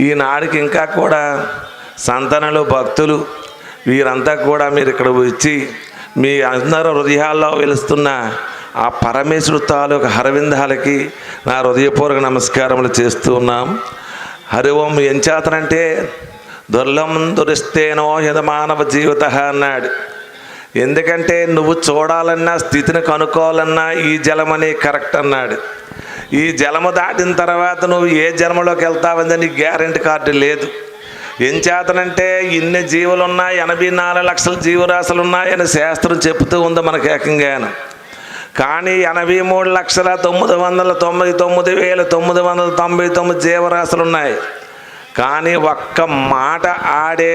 ఈనాడికి ఇంకా కూడా సంతానలు భక్తులు వీరంతా కూడా మీరు ఇక్కడ వచ్చి మీ అందరూ హృదయాల్లో వెలుస్తున్న ఆ పరమేశ్వరు తాలూకు హరవిందాలకి నా హృదయపూర్వక నమస్కారములు చేస్తూ ఉన్నాం. హరి ఓం. ఎంచేతనంటే దుర్లం దురిస్తేనో యదమానవ జీవిత అన్నాడు. ఎందుకంటే నువ్వు చూడాలన్నా స్థితిని కనుక్కోవాలన్నా ఈ జలమని కరెక్ట్ అన్నాడు. ఈ జలము దాటిన తర్వాత నువ్వు ఏ జన్మలోకి వెళ్తావని నీకు గ్యారెంటీ కార్డు లేదు. ఏం చేతనంటే ఇన్ని జీవులు ఉన్నాయి, 84 లక్షల జీవరాశులు ఉన్నాయని శాస్త్రం చెప్తూ ఉంది మనకి ఏకంగాను. కానీ 83,999,999 జీవరాశులు ఉన్నాయి. కానీ ఒక్క మాట ఆడే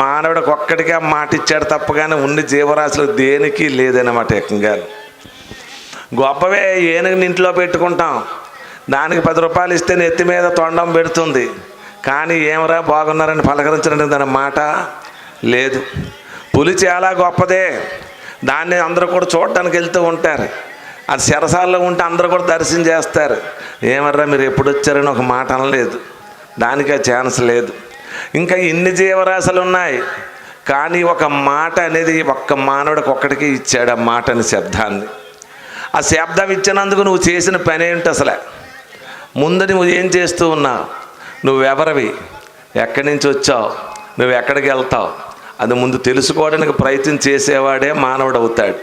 మానవుడికి ఒక్కడికే మాట ఇచ్చాడు తప్ప కానీ ఉన్ని జీవరాశులు దేనికి లేదన్నమాట ఏకంగా. గొప్పవే ఏనుగుని ఇంట్లో పెట్టుకుంటాం, దానికి 10 రూపాయలు ఇస్తే నెత్తి మీద తొండం పెడుతుంది. కానీ ఏమరా బాగున్నారని పలకరించడానికి దాని మాట లేదు. పులి చాలా గొప్పదే, దాన్ని అందరూ కూడా చూడటానికి వెళ్తూ ఉంటారు. అది చెరసాల్లో ఉంటే అందరూ కూడా దర్శనం చేస్తారు. ఏమర్రా మీరు ఎప్పుడు వచ్చారని ఒక మాట అనలేదు, దానికి ఆ ఛాన్స్ లేదు. ఇంకా ఇన్ని జీవరాశులు ఉన్నాయి, కానీ ఒక మాట అనేది ఒక్క మానవుడికి ఒక్కడికి ఇచ్చాడు ఆ మాట అని శబ్దాన్ని. ఆ శబ్దం ఇచ్చినందుకు నువ్వు చేసిన పని ఏంటి అసలు? ముందు నువ్వు ఏం చేస్తూ ఉన్నావు, నువ్వెవరివి, ఎక్కడి నుంచి వచ్చావు, నువ్వు ఎక్కడికి వెళ్తావు, అది ముందు తెలుసుకోవడానికి ప్రయత్నం చేసేవాడే మానవుడు అవుతాడు.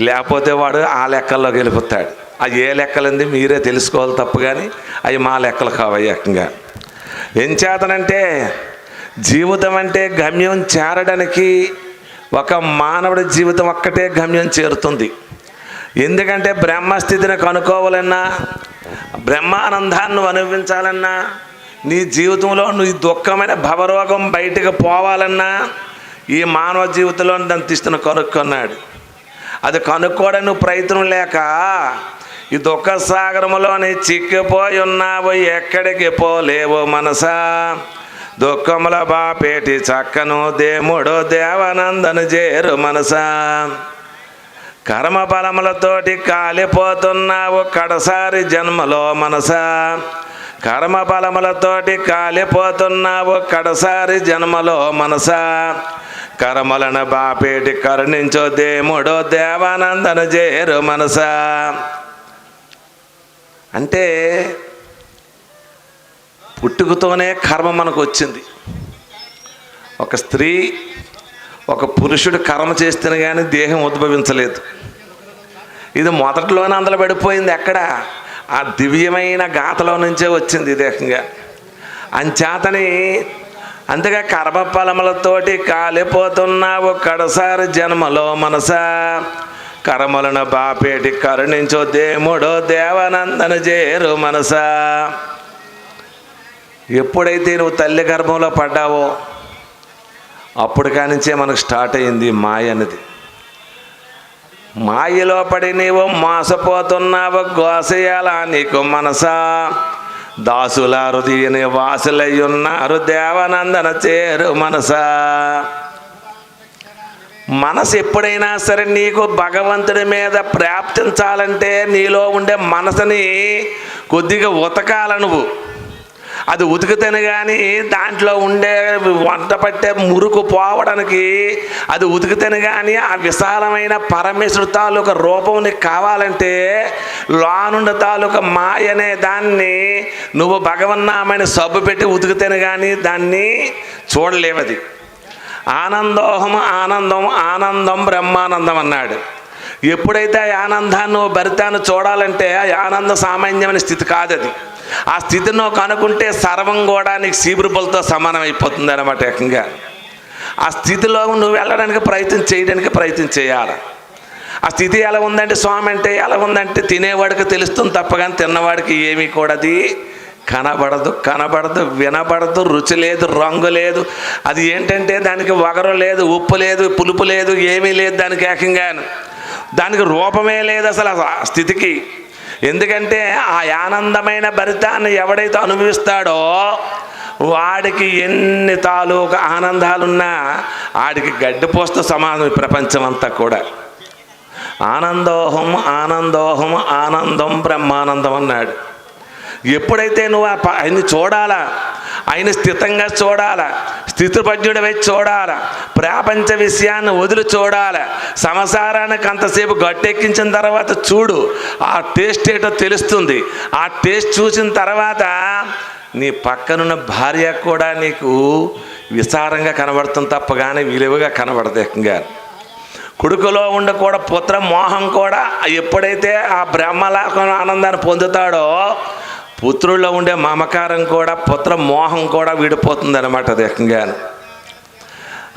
లేకపోతే వాడు ఆ లెక్కల్లోకి వెళ్ళిపోతాడు. అది ఏ లెక్కలంది మీరే తెలుసుకోవాలి తప్ప కానీ అవి మా లెక్కలు కావాలి ఏకంగా. ఏం చేతనంటే జీవితం అంటే గమ్యం చేరడానికి ఒక మానవుడి జీవితం ఒక్కటే గమ్యం చేరుతుంది. ఎందుకంటే బ్రహ్మస్థితిని కనుక్కోవాలన్నా, బ్రహ్మానందాన్ని నువ్వు అనుభవించాలన్నా, నీ జీవితంలో నువ్వు దుఃఖమైన భవరోగం బయటకు పోవాలన్నా ఈ మానవ జీవితంలో దాన్ని తీస్తున్న కనుక్కున్నాడు. అది కనుక్కోవడానికి నువ్వు ప్రయత్నం లేక ఈ దుఃఖ సాగరములోని చిక్కిపోయి ఉన్నావు, ఎక్కడికి పోలేవు మనసా. దుఃఖముల బాపేటి చక్కను దేముడు దేవనందను చేరు మనసా. కర్మ బలములతోటి కాలిపోతున్నావు కడసారి జన్మలో మనసా. కర్మ బలములతోటి కాలిపోతున్నావు కడసారి జన్మలో మనసా. కర్మలను బాపేటి కరుణించో దేముడో దేవానందను చేరు మనసా. అంటే పుట్టుకతోనే కర్మ మనకు వచ్చింది. ఒక స్త్రీ ఒక పురుషుడు కర్మ చేస్తేనే కానీ దేహం ఉద్భవించలేదు. ఇది మొదట్లోనే అందులో పడిపోయింది. ఎక్కడ? ఆ దివ్యమైన గాథలో నుంచే వచ్చింది దేహంగా. అంచేతని అందుకే కర్మఫలములతోటి కాలిపోతున్నావు కడసారి జన్మలో మనసా. కర్మలను బాపేటి కరుణించో దేముడో దేవనందన చేరు మనసా. ఎప్పుడైతే నువ్వు తల్లి గర్భంలో పడ్డావో అప్పుడు కానించే మనకు స్టార్ట్ అయింది మాయ అనేది. మాయలో పడి నీవు మోసపోతున్నావు గోసయాల నీకు మనసా. దాసుల హృదయని వాసులయ్యున్నారు దేవనందన చేరు మనసా. మనసు ఎప్పుడైనా సరే నీకు భగవంతుడి మీద ప్రాప్తించాలంటే నీలో ఉండే మనసుని కొద్దిగా ఉతకాల నువ్వు. అది ఉతికితేనే కానీ దాంట్లో ఉండే వంట పట్టే మురుకు పోవడానికి అది ఉతికితేనే కానీ ఆ విశాలమైన పరమేశ్వరు తాలూకా రూపం నీకు కావాలంటే లోనుండ తాలూకా మాయనే దాన్ని నువ్వు భగవన్నామని సబ్బు పెట్టి ఉతికితేనే కానీ దాన్ని చూడలేవది. ఆనందోహం ఆనందం ఆనందం బ్రహ్మానందం అన్నాడు. ఎప్పుడైతే ఆ ఆనందాన్ని నువ్వు భరితాన్ని చూడాలంటే ఆ ఆనంద సామాన్యమైన స్థితి కాదు అది. ఆ స్థితిని నువ్వు కనుక్కుంటే సర్వం కూడా నీకు సీబురుబలతో సమానం అయిపోతుంది అన్నమాట ఏకంగా. ఆ స్థితిలో నువ్వు వెళ్ళడానికి ప్రయత్నం చేయాలి. ఆ స్థితి ఎలా ఉందంటే స్వామి అంటే ఎలా ఉందంటే తినేవాడికి తెలుస్తుంది తప్ప కానీ తిన్నవాడికి ఏమీ కూడా అది కనబడదు వినబడదు, రుచి లేదు, రంగు లేదు. అది ఏంటంటే దానికి వగరు లేదు, ఉప్పు లేదు, పులుపు లేదు, ఏమీ లేదు దానికి ఏకంగాను. దానికి రూపమే లేదు అసలు ఆ స్థితికి. ఎందుకంటే ఆ ఆనందమైన భరితాన్ని ఎవడైతే అనుభవిస్తాడో వాడికి ఎన్ని తాలూకా ఆనందాలున్నా వాడికి గడ్డిపోస్తూ సమానం ఈ ప్రపంచం అంతా కూడా. ఆనందోహం ఆనందోహం ఆనందం బ్రహ్మానందం అన్నాడు. ఎప్పుడైతే నువ్వు అన్ని చూడాలా, ఆయన స్థితంగా చూడాలి, స్థితిపజ్ఞుడివై చూడాలి, ప్రపంచ విషయాన్ని వదిలి చూడాలి. సంసారానికి అంతసేపు గట్టెక్కించిన తర్వాత చూడు, ఆ టేస్ట్ ఏంటో తెలుస్తుంది. ఆ టేస్ట్ చూసిన తర్వాత నీ పక్కనున్న భార్య కూడా నీకు విస్తారంగా కనబడుతుంది తప్ప కానీ విలువగా కనబడదు. ఏకంగా కొడుకులో ఉండి కూడా పుత్ర మోహం కూడా ఎప్పుడైతే ఆ బ్రహ్మలాక ఆనందాన్ని పొందుతాడో పుత్రుల్లో ఉండే మమకారం కూడా పుత్ర మోహం కూడా విడిపోతుంది అన్నమాట. అది ఏకంగా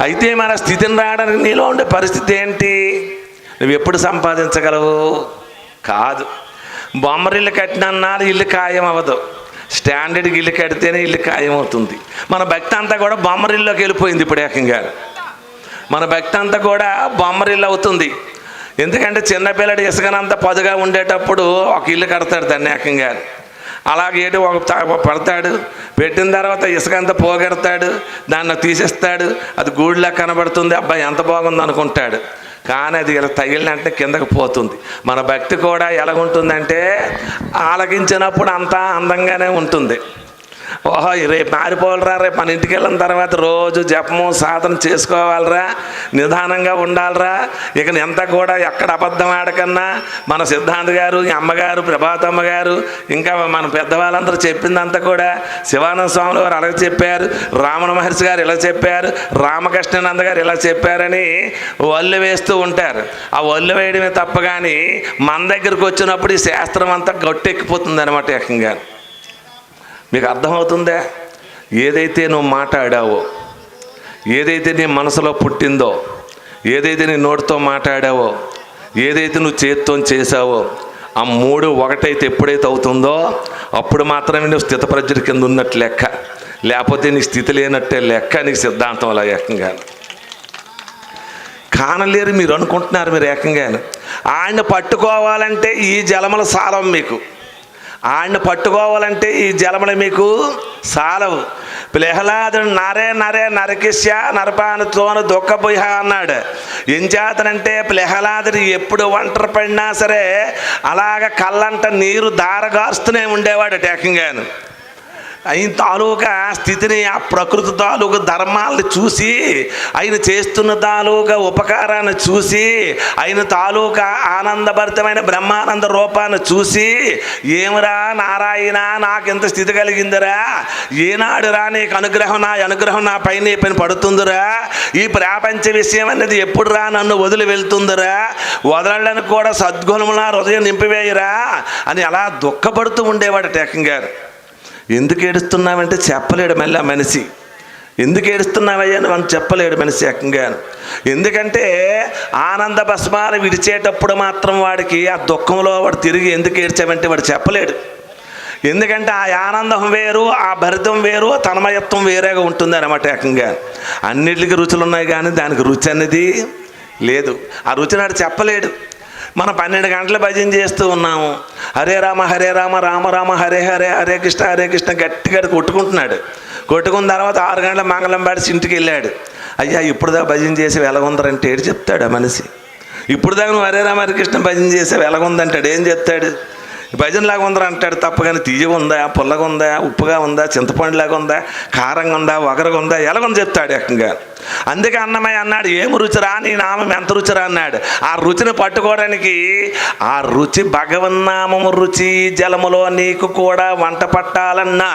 అయితే మన స్థితిని రావడానికి నీలో ఉండే పరిస్థితి ఏంటి? నువ్వు ఎప్పుడు సంపాదించగలవు? కాదు. బొమ్మరిల్లు కట్టినన్నా ఇల్లు ఖాయం అవ్వదు. స్టాండర్డ్కి ఇల్లు కడితేనే ఇల్లు ఖాయం అవుతుంది. మన భక్తి అంతా కూడా బొమ్మరిల్లోకి వెళ్ళిపోయింది ఇప్పుడు ఏకంగా. మన భక్తి అంతా కూడా బొమ్మరిల్లు అవుతుంది. ఎందుకంటే చిన్నపిల్లడు ఇసుకనంతా పదుగా ఉండేటప్పుడు ఒక ఇల్లు కడతాడు దాన్ని ఏకంగా. అలాగే ఒక పడతాడు, పెట్టిన తర్వాత ఇసుకంతా పోగెడతాడు, దాన్ని తీసేస్తాడు, అది గూడులా కనబడుతుంది, అబ్బాయి ఎంత బాగుంది అనుకుంటాడు. కానీ అది ఇలా తగిలినంటే కిందకు పోతుంది. మన భక్తి కూడా ఎలాగుంటుందంటే ఆలకించినప్పుడు అంతా అందంగానే ఉంటుంది. ఓహో రేపు మారిపోవాలరా, రేపు మన ఇంటికి వెళ్ళిన తర్వాత రోజు జపము సాధన చేసుకోవాలరా, నిదానంగా ఉండాలరా. ఇక ఎంత కూడా ఎక్కడ అబద్ధం ఆడకన్నా మన సిద్ధాంత్ గారు, అమ్మగారు, ప్రభాతమ్మ గారు, ఇంకా మన పెద్దవాళ్ళందరూ చెప్పిందంతా కూడా శివానంద స్వాములు గారు అలా చెప్పారు, రామణ మహర్షి గారు ఇలా చెప్పారు, రామకృష్ణానంద గారు ఇలా చెప్పారని ఒళ్ళు వేస్తూ ఉంటారు. ఆ ఒళ్ళు వేయడమే తప్ప కానీ మన దగ్గరికి వచ్చినప్పుడు ఈ శాస్త్రం అంతా గట్టెక్కిపోతుంది అనమాట ఏకంగా. మీకు అర్థమవుతుందా? ఏదైతే నువ్వు మాట్లాడావో, ఏదైతే నీ మనసులో పుట్టిందో, ఏదైతే నీ నోటితో మాట్లాడావో, ఏదైతే నువ్వు చేతితో చేసావో, ఆ మూడు ఒకటైతే ఎప్పుడైతే అవుతుందో అప్పుడు మాత్రమే నువ్వు స్థితప్రజ్ఞ కింద ఉన్నట్టు లెక్క. లేకపోతే నీ స్థితి లేనట్టే లెక్క. నీకు సిద్ధాంతం అలా ఏకంగా కానలేరు. మీరు అనుకుంటున్నారు మీరు ఏకంగా. ఆయన పట్టుకోవాలంటే ఈ జలముల సాలం మీకు. ఆయన పట్టుకోవాలంటే ఈ జలములు మీకు సాలవు. ప్రహ్లాదుడు నరే నరే నరకిష్య నరపానుతోను దుఃఖభుయ అన్నాడు. ఏం చేతనంటే ప్రహ్లాదుడు ఎప్పుడు ఒంటరి పడినా సరే అలాగ కళ్ళంట నీరు దారగారుస్తూనే ఉండేవాడు ఏకంగాను. ఆయన తాలూకా స్థితిని, ఆ ప్రకృతి తాలూకా ధర్మాలను చూసి, ఆయన చేస్తున్న తాలూకా ఉపకారాన్ని చూసి, ఆయన తాలూకా ఆనందభరితమైన బ్రహ్మానంద రూపాన్ని చూసి, ఏమిరా నారాయణ నాకెంత స్థితి కలిగిందిరా, ఏనాడురా నీకు అనుగ్రహం, నా అనుగ్రహం నా పైన ఈ పైన పడుతుందిరా, ఈ ప్రపంచ విషయం అనేది ఎప్పుడురా నన్ను వదిలి వెళ్తుందిరా, వదలని కూడా సద్గుణములా హృదయం నింపివేయరా అని అలా దుఃఖపడుతూ ఉండేవాడు ఏకంగా. ఎందుకు ఏడుస్తున్నావంటే చెప్పలేడు మళ్ళీ ఆ మనిషి. ఎందుకు ఏడుస్తున్నావయ్యా అని మనం చెప్పలేడు మనిషి ఏకంగా. ఎందుకంటే ఆనంద భస్మాలు విడిచేటప్పుడు మాత్రం వాడికి ఆ దుఃఖంలో వాడు తిరిగి ఎందుకు ఏడ్చామంటే వాడు చెప్పలేడు. ఎందుకంటే ఆ ఆనందం వేరు, ఆ భరితం వేరు, తన్మయత్వం వేరేగా ఉంటుంది అన్నమాట ఏకంగా. అన్నిటికీ రుచులు ఉన్నాయి కానీ దానికి రుచి అనేది లేదు. ఆ రుచి నాడు చెప్పలేడు. మనం 12 గంటల భజన చేస్తూ ఉన్నాము. హరే రామ హరే రామ రామ రామ హరే హరే హరే కృష్ణ హరే కృష్ణ గట్టిగా కొట్టుకుంటున్నాడు. కొట్టుకున్న తర్వాత 6 గంటల మంగళం పాడి ఇంటికి వెళ్ళాడు. అయ్యా ఇప్పుడుదా భజన చేసి వెలగొందరంటే ఏడు చెప్తాడు ఆ మనిషి. ఇప్పుడు దాకా నువ్వు హరే రామ హరే కృష్ణ భజన చేసి వెలగొందంటాడు. ఏం చెప్తాడు? భజనలాగా ఉందరా అంటాడు తప్ప కానీ తీయగా ఉందా, పుల్లగా ఉందా, ఉప్పుగా ఉందా, చింతపండులాగా ఉందా, కారంగా ఉందా, వగరగా ఉందా, ఎలాగొంది చెప్తాడు ఏకంగా. అందుకే అన్నమయ్య అన్నాడు, ఏమి రుచిరా నీ నామం ఎంత రుచిరా అన్నాడు. ఆ రుచిని పట్టుకోవడానికి ఆ రుచి భగవన్నామము రుచి జలములో నీకు కూడా వంట పట్టాలన్నా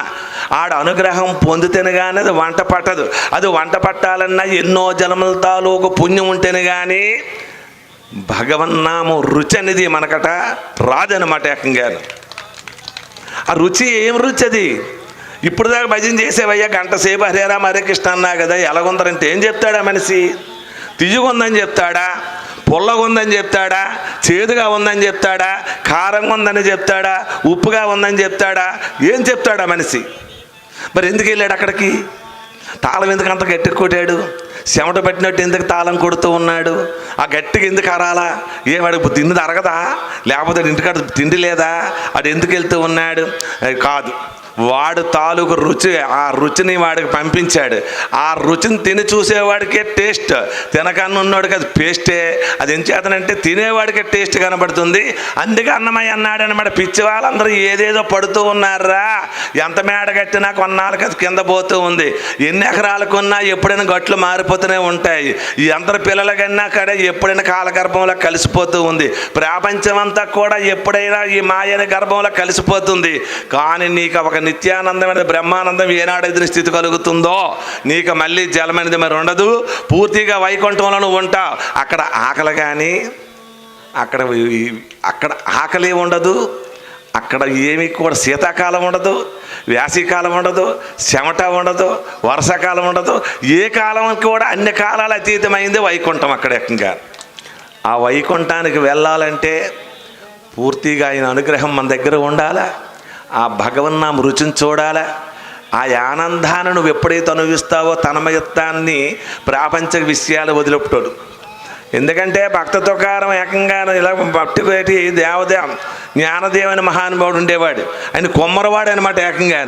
ఆడ అనుగ్రహం పొందితేనే కానీ అది వంట పట్టదు. అది వంట పట్టాలన్నా ఎన్నో జలముల తాలూకు పుణ్యం ఉంటేనే కానీ భగవన్నామం రుచి అనేది మనకట రాదనమాట ఏకంగా. ఆ రుచి ఏం రుచి అది? ఇప్పుడు దాకా భజన చేసేవయ్యా గంట సేపు హరే రామ హరే కృష్ణ అన్నా కదా, ఎలాగొందరంటే ఏం చెప్తాడా మనిషి? తియ్యగుందని చెప్తాడా, పుల్లగా ఉందని చెప్తాడా, చేదుగా ఉందని చెప్తాడా, కారంగా ఉందని చెప్తాడా, ఉప్పుగా ఉందని చెప్తాడా, ఏం చెప్తాడా మనిషి? మరి ఎందుకు వెళ్ళాడు అక్కడికి? తాళం ఎందుకు అంత గట్టి కొట్టాడు? చెమట పట్టినట్టు ఎందుకు తాళం కొడుతూ ఉన్నాడు? ఆ గట్టిగా ఎందుకు అరాలా? ఏవాడికి తిండి అరగదా? లేకపోతే ఇంటికాడ తిండి లేదా? అది ఎందుకు వెళ్తూ ఉన్నాడు? కాదు, వాడు తాలూకు రుచి, ఆ రుచిని వాడికి పంపించాడు. ఆ రుచిని తిని చూసేవాడికే టేస్ట్, తినకన్నా ఉన్నవాడికి అది పేస్టే. అది ఏం చేతనంటే తినేవాడికే టేస్ట్ కనబడుతుంది. అందుకే అన్నమయ్య అన్నాడు అనమాట, పిచ్చి వాళ్ళందరూ ఏదేదో పడుతూ ఉన్నారా, ఎంత మేడ కట్టినా కొన్నాళ్ళకి అది కింద పోతూ ఉంది. ఎన్ని ఎకరాలు కొన్నా ఎప్పుడైనా గట్లు మారిపోతూనే ఉంటాయి. అందరి పిల్లల కన్నా కూడా ఎప్పుడైనా కాలగర్భంలో కలిసిపోతూ ఉంది. ప్రపంచం అంతా కూడా ఎప్పుడైనా ఈ మాయని గర్భంలో కలిసిపోతుంది. కానీ నీకు ఒక నిత్యానందమైన బ్రహ్మానందం ఏనాడైతే స్థితి కలుగుతుందో నీకు మళ్ళీ జలమైనది మరి ఉండదు. పూర్తిగా వైకుంఠంలో నువ్వు ఉంటావు. అక్కడ ఆకలి కానీ అక్కడ ఆకలి ఉండదు. అక్కడ ఏమి కూడా శీతాకాలం ఉండదు, వేసవికాలం ఉండదు, చెమట ఉండదు, వర్షాకాలం ఉండదు. ఏ కాలం కూడా అన్ని కాలాలు అతీతమైంది వైకుంఠం. అక్కడ ఏకంగా ఆ వైకుంఠానికి వెళ్ళాలంటే పూర్తిగా ఆయన అనుగ్రహం మన దగ్గర ఉండాలా. ఆ భగవన్నామ రుచిని చూడాలా. ఆ ఆనందాన్ని నువ్వు ఎప్పుడైతే అనుభవిస్తావో తన్మయత్వాన్ని ప్రాపంచిక విషయాలు వదిలిపెట్టాడు. ఎందుకంటే భక్త తుకారం ఏకంగా ఇలా పట్టుకోటి జ్ఞానదేవని మహానుభావుడు ఉండేవాడు. ఆయన కొమ్మరవాడు అనమాట. ఏకంగా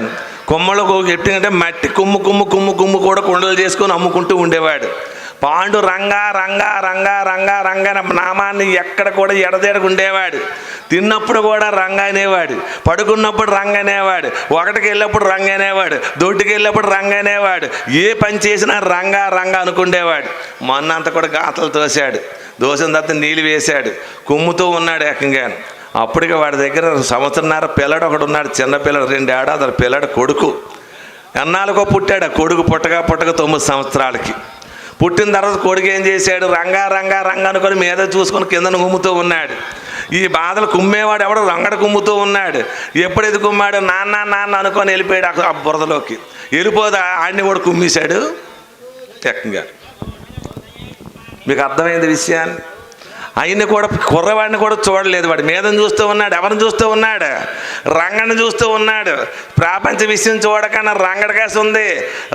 కొమ్మలు ఎట్టిందంటే మట్టి కుమ్ము కుమ్ము కుమ్ము కుమ్ము కూడా కుండలు చేసుకొని అమ్ముకుంటూ ఉండేవాడు. పాండు రంగా రంగా రంగా రంగా రంగా నామాన్ని ఎక్కడ కూడా ఎడదేడకు ఉండేవాడు. తిన్నప్పుడు కూడా రంగ అనేవాడు, పడుకున్నప్పుడు రంగ అనేవాడు, ఒకటికి వెళ్ళినప్పుడు రంగ అనేవాడు, దొడ్డికి వెళ్ళినప్పుడు రంగ అనేవాడు. ఏ పని చేసినా రంగా రంగ అనుకుండేవాడు. మొన్నంతా కూడా గాతలు తోసాడు, దోసిన తర్వాత నీళ్ళు వేశాడు, కుమ్ముతూ ఉన్నాడు ఏకంగా. అప్పటికి వాడి దగ్గర సంవత్సరంన్నర పిల్లడు ఒకడు ఉన్నాడు, చిన్న పిల్లడు, 2 ఏడాది పిల్లడు, కొడుకు. ఎన్నాళ్ళకో పుట్టాడు. ఆ కొడుకు పుట్టగా 9 సంవత్సరాలకి పుట్టిన తర్వాత కొడుకు ఏం చేశాడు, రంగా రంగా రంగా అనుకొని మీద చూసుకొని కిందను కుమ్ముతూ ఉన్నాడు. ఈ బాధలు కుమ్మేవాడు ఎవడు రంగడ కుమ్ముతూ ఉన్నాడు. ఎప్పుడైతే కుమ్మాడు నాన్న నాన్న అనుకొని వెళ్ళిపోయాడు ఆ బురదలోకి. వెళ్ళిపోదా ఆడిని కూడా కుమ్మేశాడు ఏకంగా. మీకు అర్థమైంది విషయాన్ని? ఆయన్ని కూడా కుర్రవాడిని కూడా చూడలేదు. వాడు మీదని చూస్తూ ఉన్నాడు. ఎవరిని చూస్తూ ఉన్నాడు? రంగని చూస్తూ ఉన్నాడు. ప్రపంచ విషయం చూడకన్నా రంగడికాసి ఉంది.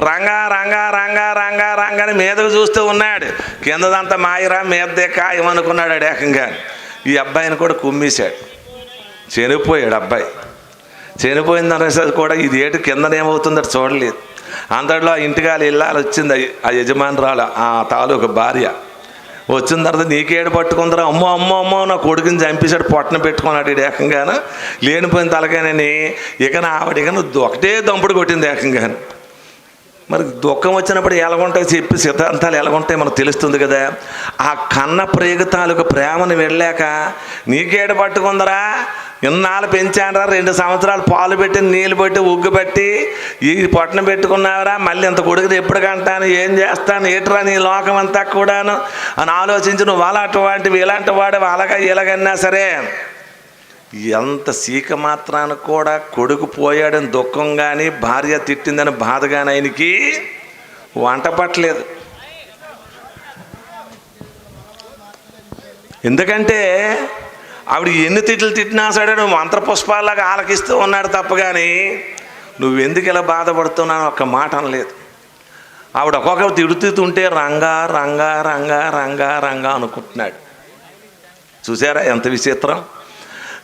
రంగా రంగా రంగా రంగా రంగని మీదకు చూస్తూ ఉన్నాడు. కిందదంతా మాయరా మీదే ఖాయమనుకున్నాడు ఏకంగా. ఈ అబ్బాయిని కూడా కుమ్మేశాడు. చనిపోయాడు అబ్బాయి. చనిపోయిందనేసరి కూడా ఇది ఏటు కిందనేమవుతుందో చూడలేదు. అంతట్లో ఇంటికాలు ఇల్లాలు వచ్చింది. ఆ యజమానురాలు, ఆ తాలూకు భార్య వచ్చిన తర్వాత నీకేడు పట్టుకుందరా, అమ్మో అమ్మో అమ్మో నా కొడుకుని చంపేశాడు, పొట్టన పెట్టుకున్నాడు ఏకంగాను, లేనిపోయిన తలకాయనని. ఇక ఆవిడకను ఒకటే దంపుడు కొట్టింది ఏకంగాను. మరి దుఃఖం వచ్చినప్పుడు ఎలాగుంటాయి చెప్పి సిద్ధాంతాలు ఎలాగుంటాయి మనకు తెలుస్తుంది కదా. ఆ కన్న ప్రేగ తాలూకు ప్రేమను వెళ్ళాక నీకేడు పట్టుకుందరా, ఇన్నాళ్ళు పెంచానరా, 2 సంవత్సరాలు పాలు పెట్టి నీళ్ళు పెట్టి ఉగ్గు పెట్టి ఈ పొట్టన పెట్టుకున్నావురా, మళ్ళీ ఇంత కొడుకుని ఎప్పుడు కంటాను, ఏం చేస్తాను, ఏట్రా నీ లోకం అంతా కూడాను అని ఆలోచించి నువ్వు అలాంటి వాటివి ఇలాంటి వాడు అలాగా ఇలాగన్నా సరే ఎంత సీక మాత్రానికి కూడా కొడుకు పోయాడని దుఃఖం కానీ భార్య తిట్టిందని బాధ కానీ ఆయనకి వంట పట్టలేదు. ఎందుకంటే ఆవిడ ఎన్ని తిట్లు తిట్టినా సరే నువ్వు మంత్రపుష్పాలాగా ఆలకిస్తూ ఉన్నాడు తప్ప కానీ నువ్వెందుకు ఇలా బాధపడుతున్నావు ఒక్క మాట అనలేదు. ఆవిడ ఒక్కొక్క తిడుతుంటే రంగా రంగా రంగా రంగా రంగా అనుకుంటున్నాడు. చూసారా ఎంత విచిత్రం.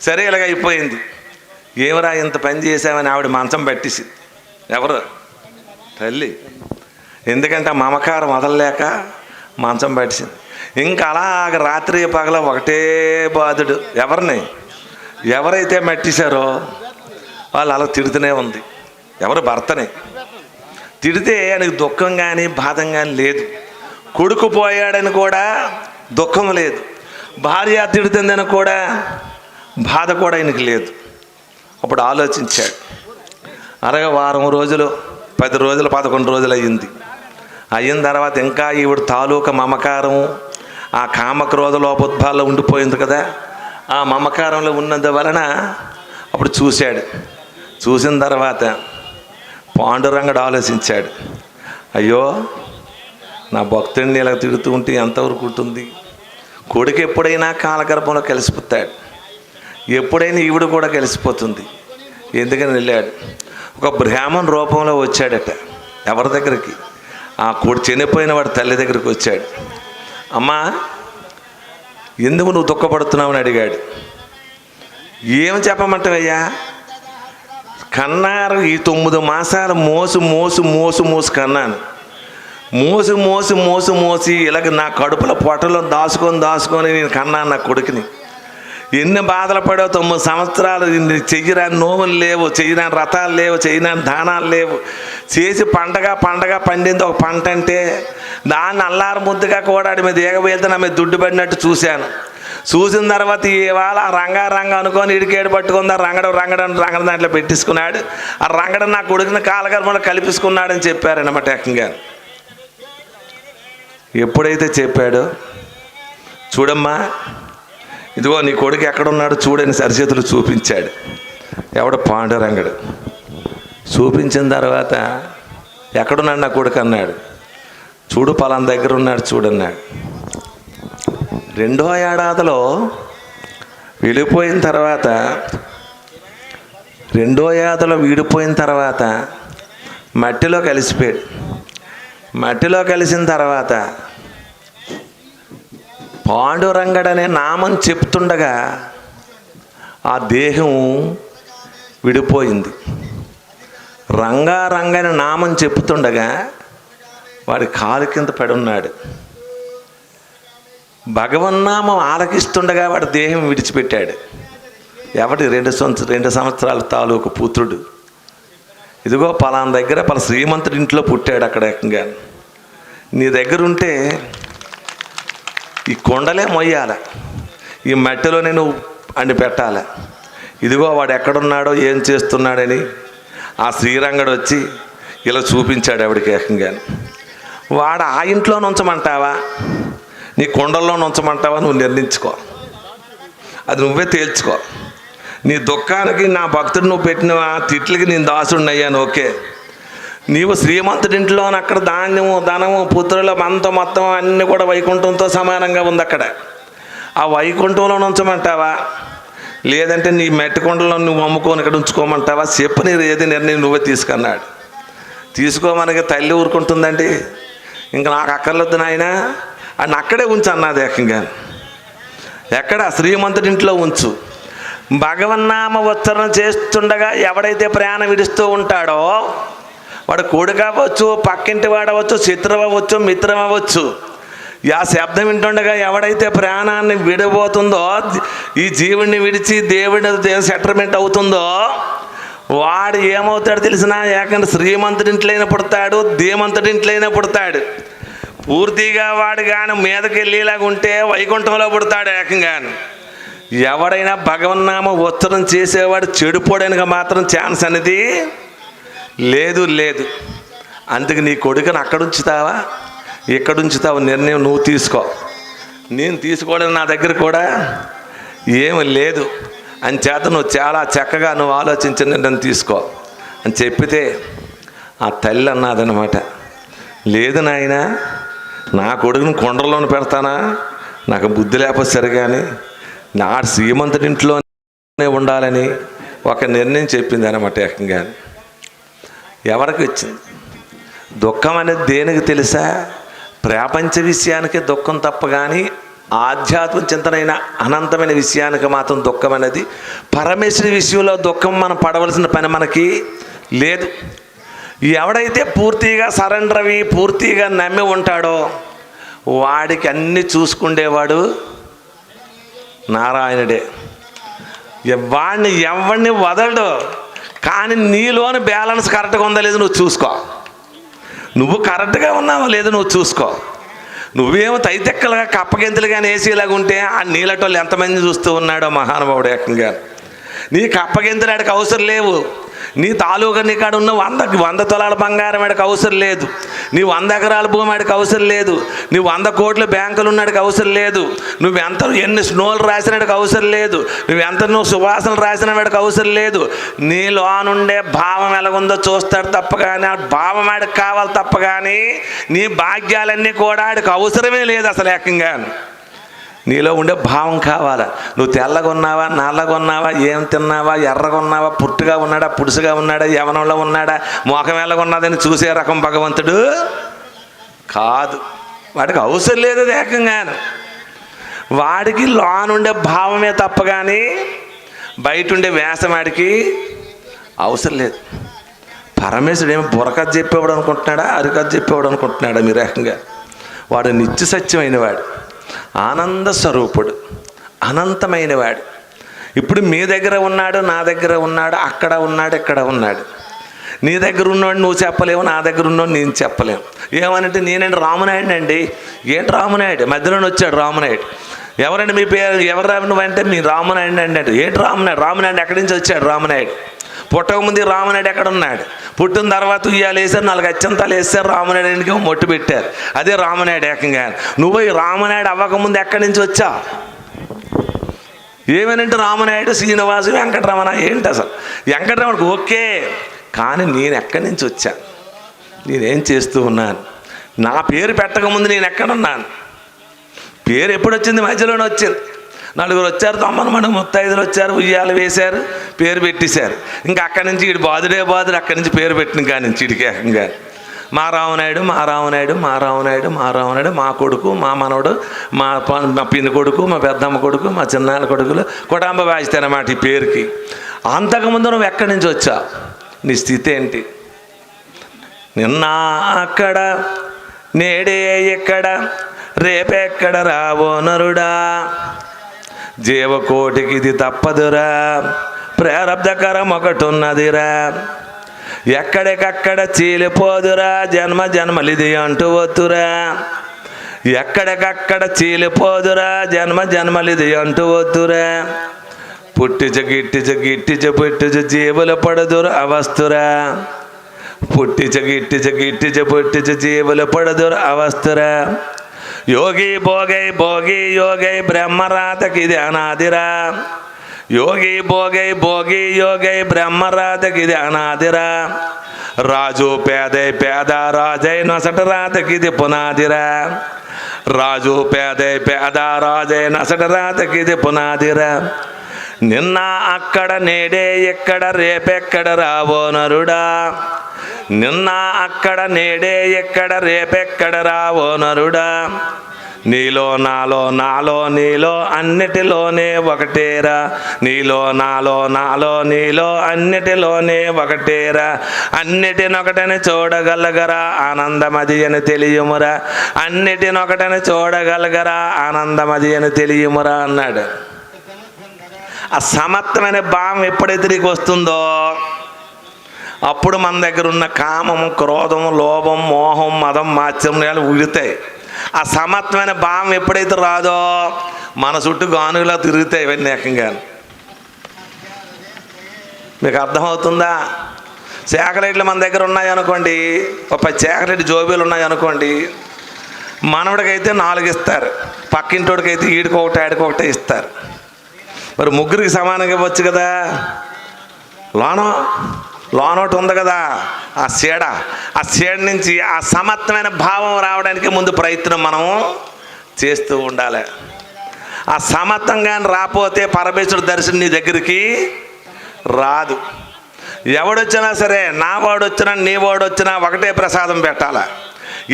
సరే ఇలాగ అయిపోయింది. ఏమరా ఇంత పని చేసామని ఆవిడ మంచం పట్టేసింది. ఎవరు? తల్లి. ఎందుకంటే ఆ మమకారం వదలలేక మంచం పట్టేసింది. ఇంకా అలాగ రాత్రి పగల ఒకటే బాధుడు. ఎవరైతే మట్టిశారో వాళ్ళు అలా తిడుతూనే ఉంది. ఎవరు? భర్తని తిడితే ఆయనకు దుఃఖం కానీ బాధం కానీ లేదు. కొడుకు పోయాడని కూడా దుఃఖం లేదు. భార్య తిడుతుందని కూడా బాధ కూడా ఆయనకి లేదు. అప్పుడు ఆలోచించాడు. అలాగే వారం రోజులు, 10 రోజులు, 11 రోజులు అయ్యింది. అయిన తర్వాత ఇంకా ఈవిడ తాలూకా మమకారం ఆ కామక్రోధ లోపోద్భాల్లో ఉండిపోయింది కదా. ఆ మమకారంలో ఉన్నందువలన అప్పుడు చూశాడు. చూసిన తర్వాత పాండురంగడు ఆలోచించాడు, అయ్యో నా భక్తుడిని ఇలా తిడుతూ ఉంటే ఎంతవరకు ఉంటుంది. కొడుకు ఎప్పుడైనా కాలగర్భంలో కలిసిపోతాడు, ఎప్పుడైనా ఈవిడ కూడా కలిసిపోతుంది. ఎందుకని వెళ్ళాడు. ఒక బ్రాహ్మణ రూపంలో వచ్చాడట. ఎవరి దగ్గరికి? ఆ చనిపోయిన వాడి తల్లి దగ్గరికి వచ్చాడు. అమ్మా ఎందుకు నువ్వు దుఃఖపడుతున్నావు అని అడిగాడు. ఏమి చెప్పమంటావయ్యా? కన్నారు. ఈ 9 మాసాలు మోసు కన్నాను. మోసి ఇలాగ నా కడుపులో పొట్టలో దాచుకొని నేను కన్నాను నా కొడుకుని. ఎన్ని బాధలు పడావు 9 సంవత్సరాలు. చెయ్యరాని నోములు లేవు, చెయ్యరాని రథాలు లేవు, చెయ్యరాని దానాలు లేవు. చేసి పండగ పండింది ఒక పంట అంటే దాన్ని అల్లారు ముద్దుగా కోడాడి మీద ఏగవేళ్తే నా మీద దుడ్డు పడినట్టు చూశాను. చూసిన తర్వాత ఇవాళ రంగా అనుకొని ఇడికేడు పట్టుకుందా రంగడం దాంట్లో పెట్టించుకున్నాడు. ఆ రంగడం నా కొడుకుని కాలగర్భంలో కలిపించుకున్నాడని చెప్పారన్నమాట ఏకంగా. ఎప్పుడైతే చెప్పాడో, చూడమ్మా ఇదిగో నీ కొడుకు ఎక్కడున్నాడు చూడని సరిచేతులు చూపించాడు. ఎవడు? పాండురంగడు. చూపించిన తర్వాత ఎక్కడున్నాడు నా కొడుకు అన్నాడు. చూడు పలానా దగ్గర ఉన్నాడు చూడన్నాడు. 2వ ఏడాదిలో విడిపోయిన తర్వాత మట్టిలో కలిసిపోయాడు. మట్టిలో కలిసిన తర్వాత పాండురంగడనే నామం చెప్తుండగా ఆ దేహం విడిపోయింది. రంగారంగని నామం చెప్తుండగా వాడి కాలు కింద పడి ఉన్నాడు. భగవన్నామం ఆలకిస్తుండగా వాడి దేహం విడిచిపెట్టాడు. ఎవడి 2 సంవత్సరాల తాలూకు పుత్రుడు. ఇదిగో పలానా దగ్గర శ్రీమంతుడి ఇంట్లో పుట్టాడు. అక్కడ ఏకంగా నీ దగ్గర ఉంటే ఈ కొండలే మొయ్యాల, ఈ మట్టిలోనే నువ్వు అండి పెట్టాల. ఇదిగో వాడు ఎక్కడున్నాడో ఏం చేస్తున్నాడని ఆ శ్రీరంగడు వచ్చి ఇలా చూపించాడు ఆవిడికి ఏకంగా. వాడు ఆ ఇంట్లో ఉంచమంటావా, నీ కొండల్లో ఉంచమంటావా నువ్వు నిర్ణయించుకో. అది నువ్వే తేల్చుకో. నీ దుఃఖానికి నా భక్తుడు నువ్వు పెట్టిన తిట్లకి నేను దాసుడినయ్యాను. ఓకే, నీవు శ్రీమంతుడింట్లో అక్కడ ధాన్యము ధనము పుత్రుల మొత్తం అన్నీ కూడా వైకుంఠంతో సమానంగా ఉంది. అక్కడ ఆ వైకుంఠంలో ఉంచమంటావా, లేదంటే నీ మెట్టుకొండలో నువ్వు అమ్ముకొని ఇక్కడ ఉంచుకోమంటావా? చెప్పు, నీ ఏది నిర్ణయం నువ్వే తీసుకున్నాడు. తీసుకోమనగా తల్లి ఊరుకుంటుందండి. ఇంకా నాకు అక్కర్లేదు నాయన అని అక్కడే ఉంచు అన్నది ఏకంగా. ఎక్కడ? శ్రీమంతుడింట్లో ఉంచు. భగవన్నామ ఉచ్చరణ చేస్తుండగా ఎవడైతే ప్రయాణం విడుస్తూ ఉంటాడో వాడు కొడుకు అవ్వచ్చు, పక్కింటి వాడవచ్చు, శత్రువు అవ్వచ్చు, మిత్రం అవ్వచ్చు. ఆ శబ్దం వింటుండగా ఎవడైతే ప్రాణాన్ని విడబోతుందో, ఈ జీవుడిని విడిచి దేవుడి సెటిల్మెంట్ అవుతుందో వాడు ఏమవుతాడు తెలిసినా? ఏకంగా శ్రీమంతుడింట్లైనా పుడతాడు, ధీమంతుడింట్లైనా పుడతాడు. పూర్తిగా వాడు కానీ మీదకి వెళ్ళేలాగా ఉంటే వైకుంఠంలో పుడతాడు ఏకంగా. ఎవడైనా భగవన్నామ ఉచ్చరణ చేసేవాడు చెడిపోవడానికి మాత్రం ఛాన్స్ అనేది లేదు. అందుకు నీ కొడుకుని అక్కడ ఉంచుతావా, ఇక్కడ ఉంచుతావా నిర్ణయం నువ్వు తీసుకో. నేను తీసుకోవడం నా దగ్గర కూడా ఏమి లేదు అని చేత నువ్వు చాలా చక్కగా నువ్వు ఆలోచించిన నిర్ణయం తీసుకో అని చెప్పితే ఆ తల్లి అన్నదనమాట, లేదు నాయన, నా కొడుకుని కొండలోనే పెడతానా, నాకు బుద్ధి లేకపోతే సరే, కానీ నా శ్రీమంతుడింట్లోనే ఉండాలని ఒక నిర్ణయం చెప్పింది అనమాట ఏకంగా. ఎవరికి వచ్చింది దుఃఖం అనేది? దేనికి తెలుసా? ప్రపంచ విషయానికి దుఃఖం తప్ప కానీ ఆధ్యాత్మ చింతనైన అనంతమైన విషయానికి మాత్రం దుఃఖం అనేది, పరమేశ్వరి విషయంలో దుఃఖం మనం పడవలసిన పని మనకి లేదు. ఎవడైతే పూర్తిగా సరెండర్ అవి పూర్తిగా నమ్మి ఉంటాడో వాడికి అన్నీ చూసుకుండేవాడు నారాయణుడే. వాడిని ఎవరిని వదలడు. కానీ నీలోని బ్యాలెన్స్ కరెక్ట్గా ఉందా లేదు నువ్వు చూసుకో. నువ్వు కరెక్ట్గా ఉన్నావా లేదు నువ్వు చూసుకో. నువ్వేమో తైతెక్కలుగా కప్పగింతలుగా ఏసీలాగా ఉంటే ఆ నీలటోళ్ళు ఎంతమంది చూస్తూ ఉన్నాడో మహానుభావుడు ఏకంగా. నీ కప్పగింతలాడికి అవసరం లేవు. నీ తాలూకా నీ కాడ ఉన్న 100 తులాల బంగారం వాడికి అవసరం లేదు. నీ 100 ఎకరాల భూమి వాడికి అవసరం లేదు. నీ 100 కోట్ల బ్యాంకులు ఉన్నాడికి అవసరం లేదు. ఎన్ని స్నోలు రాసినాడికి అవసరం లేదు. నువ్వు సువాసనలు రాసిన వాడికి అవసరం లేదు. నీలో నుండే భావం ఎలాగుందో చూస్తాడు తప్ప కానీ, ఆ భావం ఆడికి కావాలి తప్ప కానీ నీ భాగ్యాలన్నీ కూడా ఆడికి అవసరమే లేదు అసలు ఏకంగా. నీలో ఉండే భావం కావాలా. నువ్వు తెల్లగా ఉన్నావా, నల్లగా ఉన్నావా, ఏం తిన్నావా, ఎర్రగా ఉన్నావా, పుట్టుగా ఉన్నాడా, పుడుసుగా ఉన్నాడా, యవనంలో ఉన్నాడా, మోఖం ఎలాగా ఉన్నదని చూసే రకం భగవంతుడు కాదు. వాడికి అవసరం లేదు ఏకంగా. వాడికి లోనుండే భావమే తప్ప కానీ బయట ఉండే వేషం వాడికి అవసరం లేదు. పరమేశ్వరుడు ఏమి బుర్రకథ చెప్పేవాడు అనుకుంటున్నాడా, అరికథ చెప్పేవాడు అనుకుంటున్నాడా? మీరు ఏకంగా వాడు నిత్య సత్యమైన వాడు, ఆనంద స్వరూపుడు, అనంతమైన వాడు. ఇప్పుడు మీ దగ్గర ఉన్నాడు, నా దగ్గర ఉన్నాడు, అక్కడ ఉన్నాడు, ఇక్కడ ఉన్నాడు. నీ దగ్గర ఉన్నవాడు నువ్వు చెప్పలేవు, నా దగ్గర ఉన్నవాడు నేను చెప్పలేము. ఏమనంటే నేనండి రామనాయుడు అండి. ఏంటి రామనాయుడు? మధ్యలోనే వచ్చాడు రామనాయుడు. ఎవరండి మీ పేరు? ఎవరు రామనాయుడు అంటే మీ రామనాయుడు అండి అంటే ఏంటి రామనాయుడు? రామనాయుడు ఎక్కడి నుంచి వచ్చాడు? రామనాయుడు పుట్టకముందు రామనాయుడు ఎక్కడ ఉన్నాడు? పుట్టిన తర్వాత ఉయ్యాలు వేసారు, 4 అత్యంతాలు వేసారు, రామనాయుడికి మొట్టు పెట్టారు. అదే రామనాయుడు ఏకంగా. నువ్వు ఈ రామనాయుడు అవ్వకముందు ఎక్కడి నుంచి వచ్చావు? ఏమనంటే రామనాయుడు, శ్రీనివాసు, వెంకటరమణ. ఏంటి అసలు? వెంకటరమణకు ఓకే, కానీ నేను ఎక్కడి నుంచి వచ్చాను, నేనేం చేస్తూ ఉన్నాను, నా పేరు పెట్టకముందు నేను ఎక్కడున్నాను? పేరు ఎప్పుడు వచ్చింది? మధ్యలోనే వచ్చింది. 4 వచ్చారు, 90 35 వచ్చారు, ఉయ్యాలు వేశారు, పేరు పెట్టేశారు. ఇంకా అక్కడి నుంచి ఇటు బాదుడే బాదుడు, అక్కడి నుంచి పేరు పెట్టిన కాడి నుంచి ఇటుకి ఏకంగా మా రామనాయుడు, మా రామనాయుడు, మా రామనాయుడు, మా రామనాయుడు, మా కొడుకు, మా మనవడు, మా పిన్ని కొడుకు, మా పెద్దమ్మ కొడుకు, మా చిన్నాళ్ళ కొడుకులు, కుటుంబ బాధ్యత అన్నమాట ఈ పేరుకి. అంతకుముందు నువ్వు ఎక్కడి నుంచి వచ్చావు? నీ స్థితి ఏంటి? నిన్న అక్కడ, నేడే ఎక్కడ, రేపెక్కడ రావో నరుడా, జీవకోటికి ఇది తప్పదురా, ప్రారబ్ధకరం ఒకటి ఉన్నదిరా, ఎక్కడికక్కడ చీలిపోదురా, జన్మ జన్మలిది అంటూ వద్దురా, ఎక్కడికక్కడ చీలిపోదురా, జన్మ జన్మలిది అంటూ వద్దురా, పుట్టిజ గిట్టిజ గిట్టిజ పుట్టిజ జీవుల పడదురు అవస్తురా, పుట్టిజ గిట్టిజ గిట్టిజ పుట్టిజ జీవుల పడదురు అవస్తురా, యోగి భోగై భోగి యోగై బ్రహ్మరాతకిది అనాదిరా, యోగి భోగై భోగి యోగై బ్రహ్మరాతకిది అనాదిరా, రాజు పేదై పేద రాజై నొసట రాతకిది పునాదిరా, రాజు పేదై పేద రాజై నొసట రాతకిది పునాదిరా, నిన్న అక్కడ, నేడే ఎక్కడ, రేపెక్కడ రావో నరుడా, నిన్న అక్కడ, నేడే ఎక్కడ, రేపెక్కడ రావో నరుడా, నీలో నాలో నాలో నీలో అన్నిటిలోనే ఒకటేరా, నీలో నాలో నాలో నీలో అన్నిటిలోనే ఒకటేరా, అన్నిటినొకటని చూడగలగరా, ఆనందమది అని తెలియమురా, అన్నిటినొకటని చూడగలగరా, ఆనందమది అని తెలియమురా అన్నాడు. ఆ సమత్వమైన భావం ఎప్పుడైతే నీకు వస్తుందో అప్పుడు మన దగ్గర ఉన్న కామము, క్రోధము, లోభం, మోహం, మదం, మాత్సర్యాలు ఉగుతాయి. ఆ సమత్వమైన భావం ఎప్పుడైతే రాదో మన చుట్టూ గానుగులా తిరుగుతాయి ఇవన్నీ ఏకంగా. మీకు అర్థమవుతుందా? చాకలెట్లు మన దగ్గర ఉన్నాయనుకోండి, ఒక 10 చాకలెట్ జోబీలు ఉన్నాయనుకోండి, మనవడికైతే 4 ఇస్తారు, పక్కింటోడికైతే ఈడికొకటి ఆడికొకటే ఇస్తారు. మరి ముగ్గురికి సమానంగా ఇవ్వచ్చు కదా. లోనోటి ఉంది కదా ఆ సీడ నుంచి ఆ సమత్వమైన భావం రావడానికి ముందు ప్రయత్నం మనము చేస్తూ ఉండాలి. ఆ సమత్వంగా రాకపోతే పరమేశ్వరుడు దర్శనం నీ దగ్గరికి రాదు. ఎవడొచ్చినా సరే, నా వాడు వచ్చినా నీ వాడు వచ్చినా ఒకటే ప్రసాదం పెట్టాలా.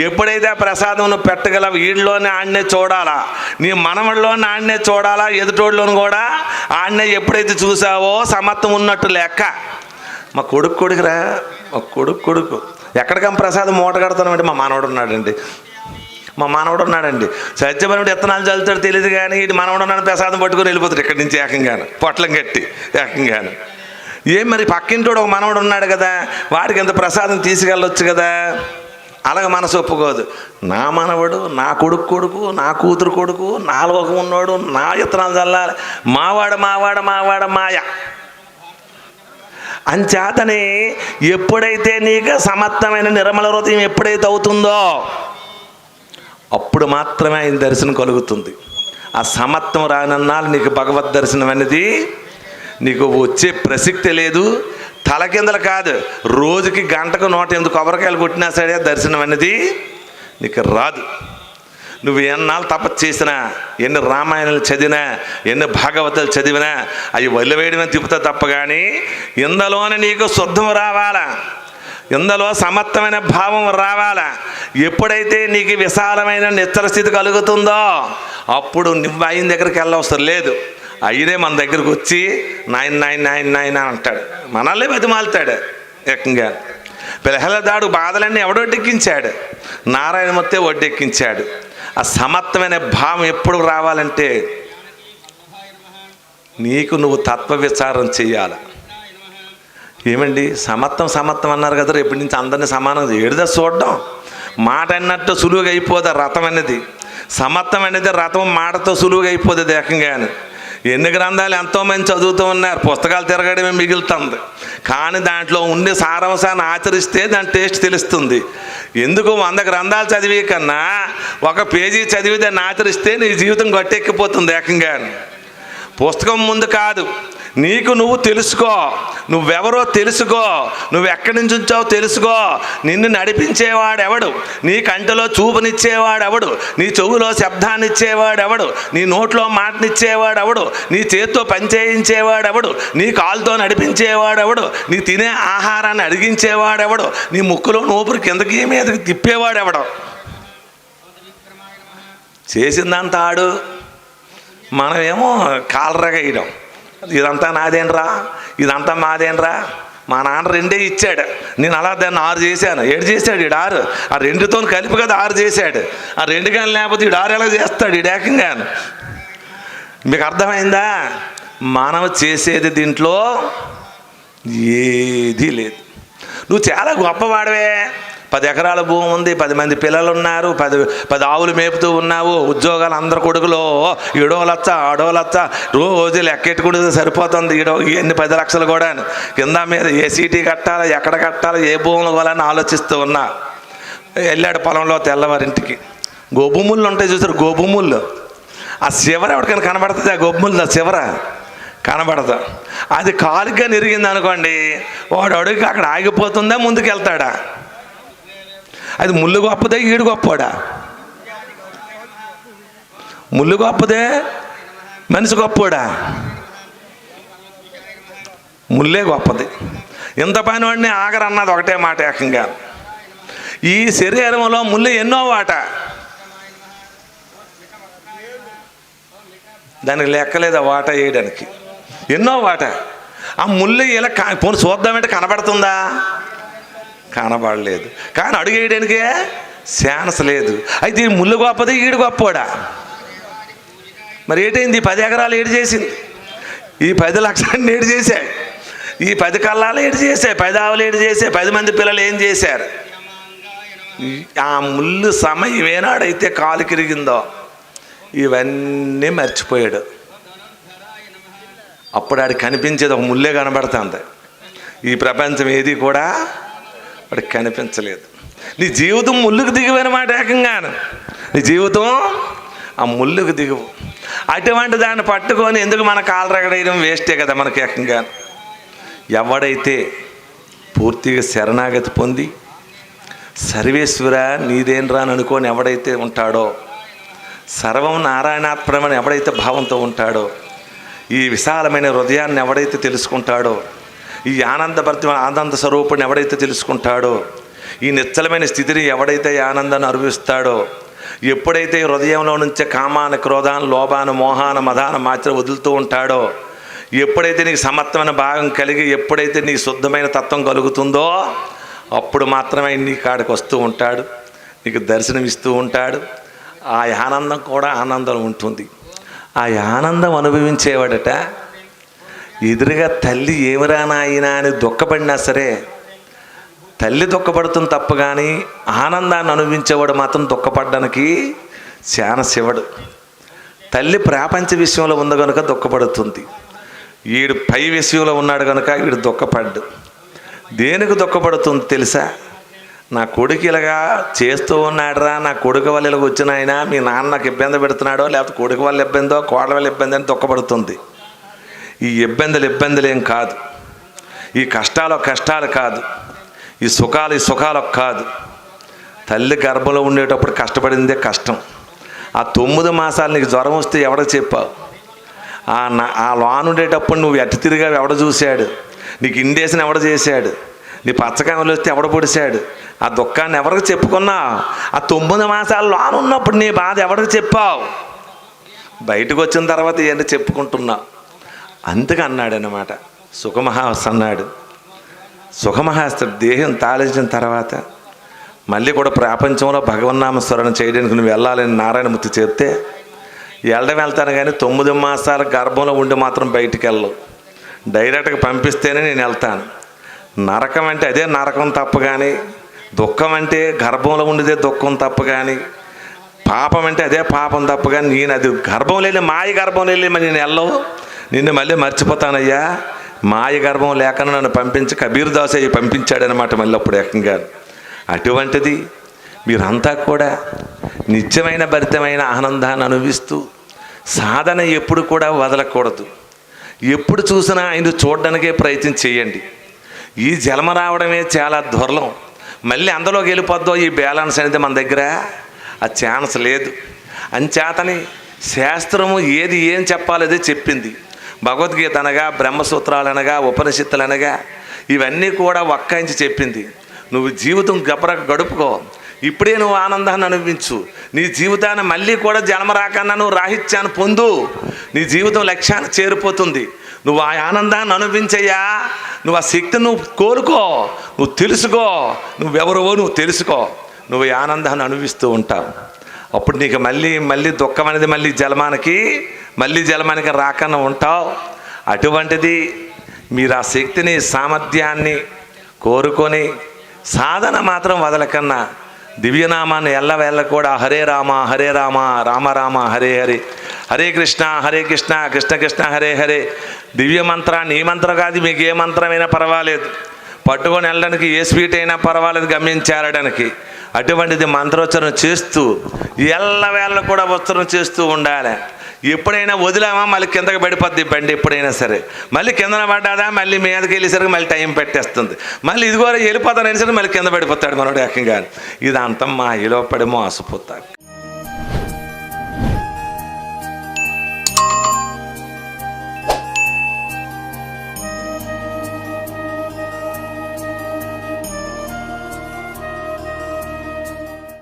ఎప్పుడైతే ఆ ప్రసాదం నువ్వు పెట్టగలవు, వీడిలోనే ఆడనే చూడాలా, నీ మనవడిలోనే ఆడనే చూడాలా, ఎదుటోళ్ళని కూడా ఆడనే ఎప్పుడైతే చూసావో సమత్వం ఉన్నట్టు లెక్క. మా కొడుకురా, మా కొడుకు ఎక్కడికమ్మ ప్రసాదం మూట కడతానంటే మా మనవడు ఉన్నాడండి, సత్యపరుడు ఎత్తనాలు చల్లుతాడు తెలియదు, కానీ ఇటు మనవడు ఉన్నాడు ప్రసాదం పట్టుకొని వెళ్ళిపోతాడు ఇక్కడి నుంచి ఏకంగాను, పొట్లం కట్టి ఏకంగాను. ఏం మరి పక్కింటోడు ఒక మనవడు ఉన్నాడు కదా, వాడికి ఎంత ప్రసాదం తీసుకెళ్ళొచ్చు కదా. అలాగ మనసు ఒప్పుకోదు. నా మనవడు, నా కొడుకు, నా కూతురు కొడుకు, నా లోకం ఉన్నాడు, నా ఇత్తనాలు చల్లాలి, మావాడ మాయ అంచేతని ఎప్పుడైతే నీకు సమత్వమైన నిర్మల హృదయం ఎప్పుడైతే అవుతుందో అప్పుడు మాత్రమే ఆయన దర్శనం కలుగుతుంది. ఆ సమత్వం రానన్నాళ్ళు నీకు భగవద్ దర్శనం అనేది నీకు వచ్చే ప్రసక్తి లేదు. తలకిందలు కాదు, రోజుకి గంటకు 108 కొబ్బరికాయలు కొట్టినా సరే దర్శనం అనేది నీకు రాదు. నువ్వు ఎన్నాళ్ళు తపస్సు చేసినా, ఎన్ని రామాయణాలు చదివినా, ఎన్ని భాగవతాలు చదివినా అవి వదిలివేయడమే తిప్పుతా తప్ప కానీ ఇందులోనే నీకు శుద్ధం రావాలా, ఇందులో సమత్వమైన భావం రావాలా. ఎప్పుడైతే నీకు విశాలమైన నిశ్చల స్థితి కలుగుతుందో అప్పుడు నువ్వు ఆయన దగ్గరికి వెళ్ళవసరం లేదు. అయినే మన దగ్గరకు వచ్చి నాయన నాయన నాయన నాయన అంటాడు, మనల్ని బతిమాలుతాడు ఏకంగా. ప్రహ్లాదుడు బాధలన్నీ ఎవడు వడ్డెక్కించాడు? నారాయణమూర్తి వడ్డెక్కించాడు. ఆ సమత్వమైన భావం ఎప్పుడు రావాలంటే నీకు నువ్వు తత్వ విచారం చెయ్యాలి. ఏమండి సమత్వం అన్నారు కదా, ఎప్పటి నుంచి అందరినీ సమానం ఏడుదా చూడడం, మాట అన్నట్టు సులువుగా అయిపోదా రథం అనేది. సమత్వం అనేది రథం మాటతో సులువుగా అయిపోతుంది ఏకంగా. ఎన్ని గ్రంథాలు ఎంతోమంది చదువుతూ ఉన్నారు, పుస్తకాలు తిరగడమే మిగులుతుంది. కానీ దాంట్లో ఉండే సారాంశాన్ని ఆచరిస్తే దాని టేస్ట్ తెలుస్తుంది. ఎందుకు 100 గ్రంథాలు చదివే కన్నా 1 పేజీ చదివి దాన్ని ఆచరిస్తే నీ జీవితం గట్టెక్కిపోతుంది ఏకంగా. పుస్తకం ముందు కాదు, నీకు నువ్వు తెలుసుకో, నువ్వెవరో తెలుసుకో, నువ్వు ఎక్కడి నుంచి వచ్చావో తెలుసుకో. నిన్ను నడిపించేవాడెవడు? నీ కంటిలో చూపునిచ్చేవాడెవడు? నీ చెవులో శబ్దాన్ని ఇచ్చేవాడెవడు? నీ నోట్లో మాటనిచ్చేవాడెవడు? నీ చేత్తో పనిచేయించేవాడెవడు? నీ కాలుతో నడిపించేవాడెవడు? నీ తినే ఆహారాన్ని అడిగించేవాడెవడు? నీ ముక్కులో నోపురు కిందకి మీదకి తిప్పేవాడెవడు? చేసిందంతా ఆడు, మనమేమో కాలరగా వేయడం. ఇదంతా నాదేనరా, ఇదంతా మాదేనరా, మా నాన్న 2 ఇచ్చాడు, నేను అలా దాన్ని 6 చేశాను. 7 చేశాడు ఈడు 6. ఆ 2తో కలిపి కదా 6 చేశాడు. ఆ 2 కానీ లేకపోతే ఈడు 6 ఎలా చేస్తాడు ఈడు ఏకంగా. మీకు అర్థమైందా? మనం చేసేది దీంట్లో ఏదీ లేదు. నువ్వు చాలా గొప్పవాడవే, 10 ఎకరాల భూమి ఉంది, 10 మంది పిల్లలు ఉన్నారు, 10 ఆవులు మేపుతూ ఉన్నావు, ఉద్యోగాలు అందరు కొడుకులో 7 లక్ష 8 లక్ష రోజు లెక్కెట్టుకుంటే సరిపోతుంది. ఎన్ని 10 లక్షలు కూడా కింద మీద ఏ సీటీ కట్టాలి, ఎక్కడ కట్టాలి, ఏ భూములు ఇవ్వాలని ఆలోచిస్తూ ఉన్నా. వెళ్ళాడు పొలంలో తెల్లవారింటికి. గోబుముళ్ళు ఉంటాయి చూసారు, గోబుముళ్ళు. ఆ చివర ఎవరికైనా కనబడుతుంది? ఆ గోబుముళ్ళు చివర కనబడదు. అది కాలుగా నిరిగింది అనుకోండి, వాడు అడుగుకి అక్కడ ఆగిపోతుందా, ముందుకు వెళ్తాడా? అది ముళ్ళు గొప్పదే, ఈడు గొప్పవాడా? ముళ్ళు గొప్పదే, మనిషి గొప్పవాడా? ముళ్ళే గొప్పది. ఇంత పని వాడిని ఆగరన్నది ఒకటే మాట ఏకంగా. ఈ శరీరంలో ముళ్ళు ఎన్నో వాట, దానికి లెక్కలేదు వాట వేయడానికి, ఎన్నో వాట. ఆ ముళ్ళు ఇలా పోనీ చూద్దామంటే కనబడుతుందా? కనబడలేదు. కానీ అడుగు వేయడానికే ఛాన్స్ లేదు. అయితే ఈ ముళ్ళు గొప్పది, ఈడు గొప్పవాడా? మరి ఏటైంది? 10 ఎకరాలు ఏడు చేసింది, ఈ 10 లక్షలు ఏడు చేశాయి, ఈ 10 కళ్ళాలు ఏడు చేశాయి, 10 ఆవులు ఏడు చేశాయి, 10 మంది పిల్లలు ఏం చేశారు? ఆ ముళ్ళు సమయం ఏనాడైతే కాలు కిరిగిందో ఇవన్నీ మర్చిపోయాడు. అప్పుడు ఆడికి కనిపించేది ఒక ముళ్ళే కనబడుతుంది. ఈ ప్రపంచం ఏది కూడా వాడికి కనిపించలేదు. నీ జీవితం ముళ్ళుకు దిగువైన మాట ఏకంగాను. నీ జీవితం ఆ ముళ్ళుకు దిగువు. అటువంటి దాన్ని పట్టుకొని ఎందుకు మన కాలు రగడేయడం వేస్టే కదా మనకి ఏకంగా. ఎవడైతే పూర్తిగా శరణాగతి పొంది సర్వేశ్వర నీదేనరా అని అనుకొని ఎవడైతే ఉంటాడో, సర్వం నారాయణాత్మని ఎవడైతే భావంతో ఉంటాడో, ఈ విశాలమైన హృదయాన్ని ఎవడైతే తెలుసుకుంటాడో, ఈ ఆనంద స్వరూపుని ఎవడైతే తెలుసుకుంటాడో, ఈ నిశ్చలమైన స్థితిని ఎవడైతే ఆనందాన్ని అనుభవిస్తాడో, ఎప్పుడైతే హృదయంలో నుంచే కామాన క్రోధాన లోభాన మోహాన మదాన మాత్రం వదులుతూ ఉంటాడో, ఎప్పుడైతే నీకు సమత్వమైన భాగం కలిగి ఎప్పుడైతే నీకు శుద్ధమైన తత్వం కలుగుతుందో అప్పుడు మాత్రమే నీ కాడికి వస్తూ ఉంటాడు, నీకు దర్శనం ఇస్తూ ఉంటాడు. ఆ ఆనందం కూడా ఆనందం ఉంటుంది. ఆ ఆనందం అనుభవించేవాడట ఎదురుగా తల్లి ఏమిరా నాయనా అని దుఃఖపడినా సరే, తల్లి దుఃఖపడుతుంది తప్ప కానీ ఆనందాన్ని అనుభవించేవాడు మాత్రం దుఃఖపడడానికి ఛాన్స్ ఇవ్వడు. తల్లి ప్రాపంచ విషయంలో ఉంది కనుక దుఃఖపడుతుంది, వీడు పై విషయంలో ఉన్నాడు కనుక వీడు దుఃఖపడ్డు. దేనికి దుఃఖపడుతుంది తెలుసా? నా కొడుకు ఇలాగా చేస్తూ ఉన్నాడురా, నా కొడుకు వల్ల ఇలాగ వచ్చిన ఆయన మీ నాన్న నాకు ఇబ్బంది పెడుతున్నాడో, లేకపోతే కొడుకు వల్ల ఇబ్బందో కోడల వల్ల ఇబ్బంది అని దుఃఖపడుతుంది. ఈ ఇబ్బందులు ఏం కాదు, ఈ కష్టాలు కాదు, ఈ సుఖాలు కాదు. తల్లి గర్భంలో ఉండేటప్పుడు కష్టపడిందే కష్టం. ఆ 9 మాసాలు నీకు జ్వరం వస్తే ఎవడో చెప్పావు? ఆ లోన్ ఉండేటప్పుడు నువ్వు ఎట్టు తిరిగా ఎవడ చూశాడు? నీకు ఇండేషన్ ఎవడ చేశాడు? నీ పచ్చకాయలు వస్తే ఎవడ పొడిశాడు? ఆ దుఃఖాన్ని ఎవరికి చెప్పుకున్నావు? ఆ 9 మాసాలు లోన్ ఉన్నప్పుడు నీ బాధ ఎవరికి చెప్పావు? బయటకు వచ్చిన తర్వాత ఇవన్నీ చెప్పుకుంటున్నా. అందుకు అన్నాడనమాట, సుఖమహాస్ అన్నాడు. సుఖమహాస్తుడు దేహం తాళించిన తర్వాత మళ్ళీ కూడా ప్రపంచంలో భగవన్నామ స్మరణ చేయడానికి నువ్వు వెళ్ళాలని నారాయణమూర్తి చెప్తే వెళ్తాను కానీ 9 మాసాల గర్భంలో ఉండి మాత్రం బయటికి వెళ్ళవు. డైరెక్ట్గా పంపిస్తేనే నేను వెళ్తాను. నరకం అంటే అదే నరకం తప్ప కానీ, దుఃఖం అంటే గర్భంలో ఉండేదే దుఃఖం తప్ప కానీ, పాపం అంటే అదే పాపం తప్ప కానీ, నేను అది గర్భంలో వెళ్ళి మాయ గర్భంలో వెళ్ళి నేను వెళ్ళవు, నిన్ను మళ్ళీ మర్చిపోతానయ్యా. మాయ గర్భం లేకుండా నన్ను పంపించి కబీర్ దాస్ అయ్యి పంపించాడనమాట మళ్ళీ అప్పుడు ఏకంగా. అటువంటిది మీరంతా కూడా నిత్యమైన భరితమైన ఆనందాన్ని అనుభవిస్తూ సాధన ఎప్పుడు కూడా వదలకూడదు. ఎప్పుడు చూసినా ఆయన చూడడానికే ప్రయత్నం చేయండి. ఈ జన్మ రావడమే చాలా దుర్లభం. మళ్ళీ అందులోకి వెళ్ళిపోద్దో ఈ బ్యాలెన్స్ అనేది మన దగ్గర ఆ ఛాన్స్ లేదు. అంచేతని శాస్త్రము ఏం చెప్పాలో అదే చెప్పింది. భగవద్గీత అనగా, బ్రహ్మసూత్రాలు అనగా, ఉపనిషత్తులు అనగా ఇవన్నీ కూడా ఒక్కాయించి చెప్పింది. నువ్వు జీవితం గడుపుకో, ఇప్పుడే నువ్వు ఆనందాన్ని అనుభవించు. నీ జీవితాన్ని మళ్ళీ కూడా జన్మ రాకన్నా నువ్వు రాహిత్యాన్ని పొందు. నీ జీవితం లక్ష్యాన్ని చేరిపోతుంది. నువ్వు ఆ ఆనందాన్ని అనుభవించయ్యా. నువ్వు ఆ శక్తిని నువ్వు కోరుకో, నువ్వు తెలుసుకో, నువ్వెవరో నువ్వు తెలుసుకో. నువ్వు ఈ ఆనందాన్ని అనుభవిస్తూ ఉంటావు. అప్పుడు నీకు మళ్ళీ దుఃఖం అనేది మళ్ళీ జలమానికి రాకన్నా ఉంటావు. అటువంటిది మీరు ఆ శక్తిని, సామర్థ్యాన్ని కోరుకొని సాధన మాత్రం వదలకన్నా దివ్యనామాన్ని ఎల్లవేళ్ళ కూడా హరే రామ హరే రామ రామ రామ హరే హరే, హరే కృష్ణ కృష్ణ కృష్ణ హరే హరే దివ్య మంత్రాన్ని, ఈ మంత్రం కాదు, మీకు ఏ మంత్రమైనా పర్వాలేదు, పట్టుకొని వెళ్ళడానికి ఏ స్వీట్ అయినా పర్వాలేదు, గమ్యం చేరడానికి. అటువంటిది మంత్రోచ్చరణ చేస్తూ ఎల్లవేళ్ళ కూడా ఉచ్చరణ చేస్తూ ఉండాలి. ఎప్పుడైనా వదిలామా మళ్ళీ కిందకి పడిపోద్ది బండి. ఎప్పుడైనా సరే మళ్ళీ కిందన పడ్డాదా మళ్ళీ మీదకి వెళ్ళేసరికి మళ్ళీ టైం పెట్టేస్తుంది. మళ్ళీ ఇది కూడా వెళ్ళిపోతాను అనేసరికి మళ్ళీ కింద పడిపోతాడు మనోడు ఏకంగా. ఇదంతా మాయలో పడి మోసపోతాడు.